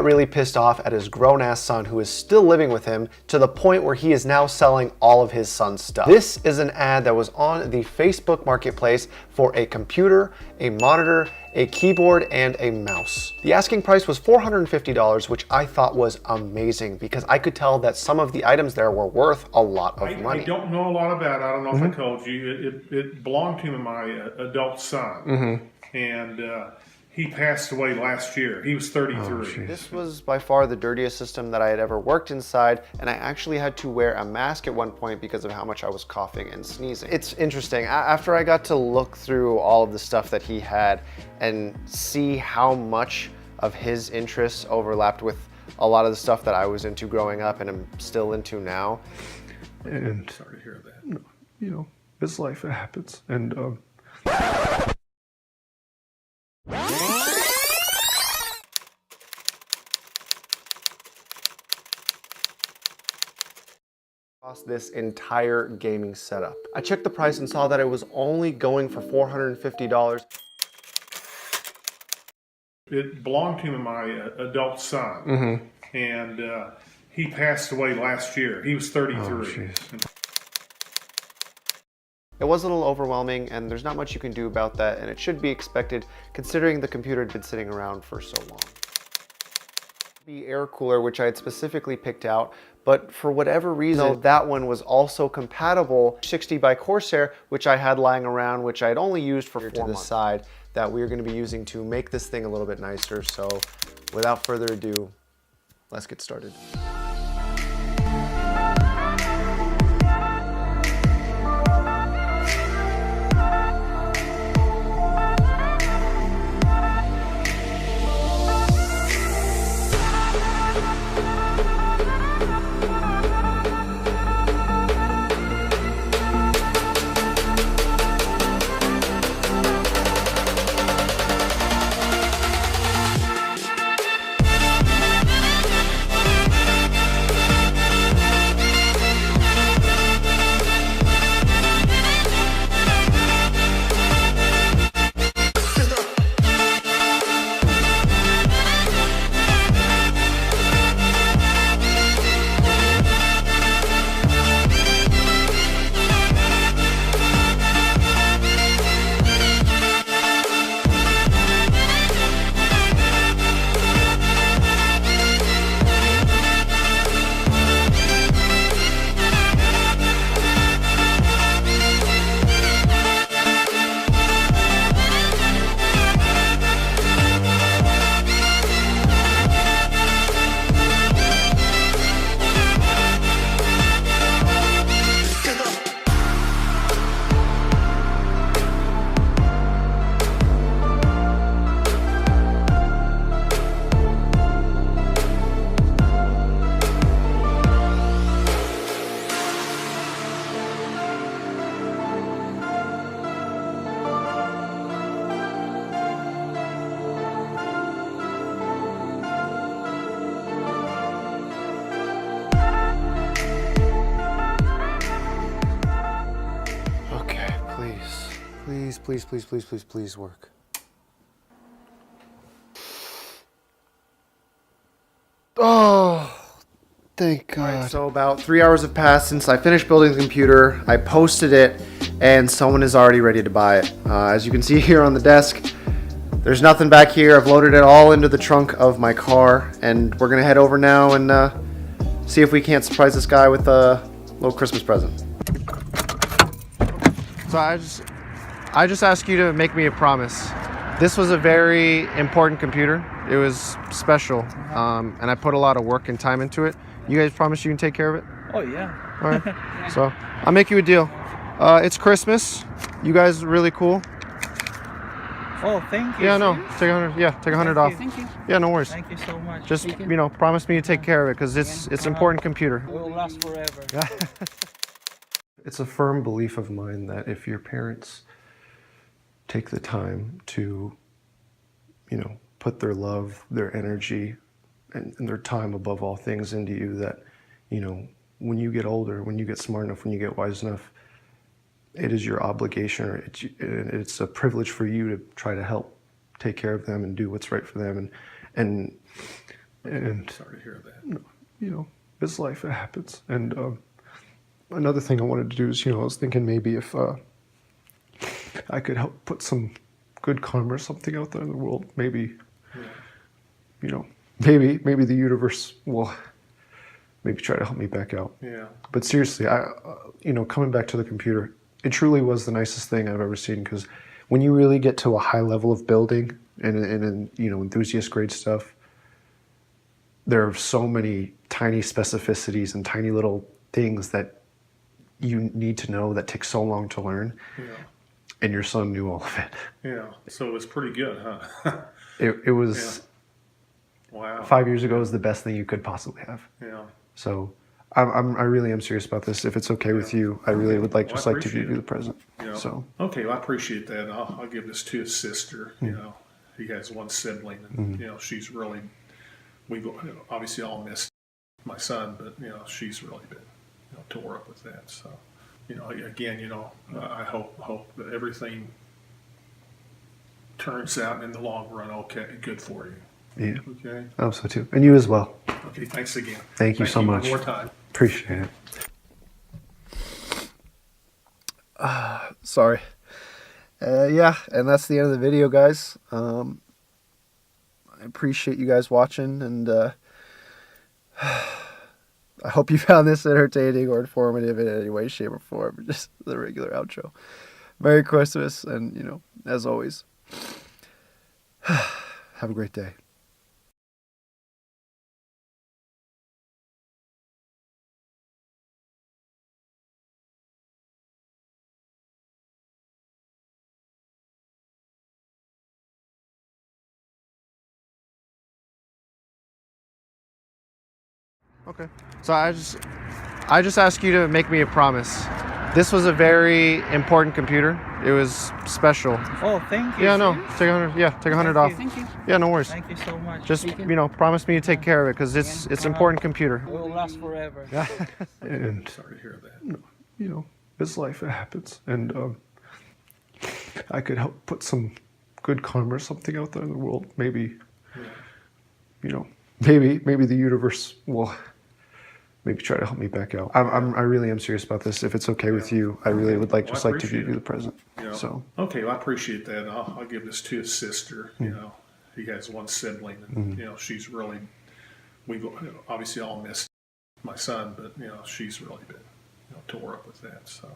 Really pissed off at his grown-ass son who is still living with him to the point where he is now selling all of his son's stuff. This is an ad that was on the Facebook Marketplace for a computer, a monitor, a keyboard, and a mouse. The asking price was $450, which I thought was amazing because I could tell that some of the items there were worth a lot of money. I don't know a lot about it. I don't know if I told you. It belonged to my adult son. And he passed away last year. He was 33. This was by far the dirtiest system that I had ever worked inside, and I actually had to wear a mask at one point because of how much I was coughing and sneezing. It's interesting. After I got to look through all of the stuff that he had and see how much of his interests overlapped with a lot of the stuff that I was into growing up and I'm still into now. And Sorry to hear that. you know, it's life, it happens. And cost this entire gaming setup. I checked the price and saw that it was only going for $450. It belonged to my adult son. And he passed away last year. He was 33. It was a little overwhelming and there's not much you can do about that, and it should be expected considering the computer had been sitting around for so long. The air cooler, which I had specifically picked out, but for whatever reason, that one was also compatible 60 by Corsair, which I had lying around, which I had only used for 4 months. To the side that we are going to be using to make this thing a little bit nicer. So without further ado, let's get started. Please work. Oh, thank God. Right, so about 3 hours have passed since I finished building the computer. I posted it and someone is already ready to buy it. As you can see here on the desk, there's nothing back here. I've loaded it all into the trunk of my car and we're gonna head over now and see if we can't surprise this guy with a little Christmas present. So I just ask you to make me a promise. This was a very important computer. It was special, and I put a lot of work and time into it. You guys promise you can take care of it? Oh, yeah. All right. So I'll make you a deal. It's Christmas. You guys are really cool. Oh, thank you. Yeah, no. Take 100. Yeah, take 100 off. Thank you. Yeah, no worries. Thank you so much. Just promise me to take care of it because it's important computer. It will last forever. Yeah. it's a firm belief of mine that if your parents take the time to, put their love, their energy, and their time above all things into you, that, when you get older, when you get smart enough, when you get wise enough, it is your obligation, or it's a privilege for you to try to help take care of them and do what's right for them. And And Sorry to hear that. it's life, it happens. And another thing I wanted to do is, I was thinking maybe if I could help put some good karma or something out there in the world, maybe, maybe the universe will maybe try to help me back out. Yeah. But seriously, coming back to the computer, it truly was the nicest thing I've ever seen, because when you really get to a high level of building and enthusiast grade stuff, there are so many tiny specificities and tiny little things that you need to know that take so long to learn. Yeah. And your son knew all of it. Yeah. So it was pretty good, huh? It was, Wow. 5 years ago, was the best thing you could possibly have. Yeah. So I really am serious about this. If it's okay with you, I really would like Well, just I like to give appreciate you it. the present. So Okay, well, I appreciate that. I'll give this to his sister. He has one sibling, and she's really. We obviously all miss my son, but she's really been tore up with that. So again, I hope that everything turns out in the long run good for you. yeah, Okay. I hope so too, and you as well. Okay. Thanks again. Thank you so much. One more time. Appreciate it. Sorry. Yeah, and that's the end of the video, guys. I appreciate you guys watching, and I hope you found this entertaining or informative in any way, shape, or form. Just the regular outro. Merry Christmas, and, as always, have a great day. Okay. So I just ask you to make me a promise. This was a very important computer. It was special. Oh, thank you. Yeah, no. Serious? Take 100. Yeah, take 100 off. Thank you. Yeah, no worries. Thank you so much. Just promise me to take care of it, because it's important computer. It will last forever. And Sorry to hear that. it's life, it happens. And I could help put some good karma or something out there in the world. Maybe, maybe the universe will maybe try to help me back out. I really am serious about this. If it's okay with you, I really would like Well, just I like to give appreciate you it. the present. So Okay, well, I appreciate that. I'll give this to his sister. He has one sibling, and she's really. We obviously all miss my son, but she's really been tore up with that. So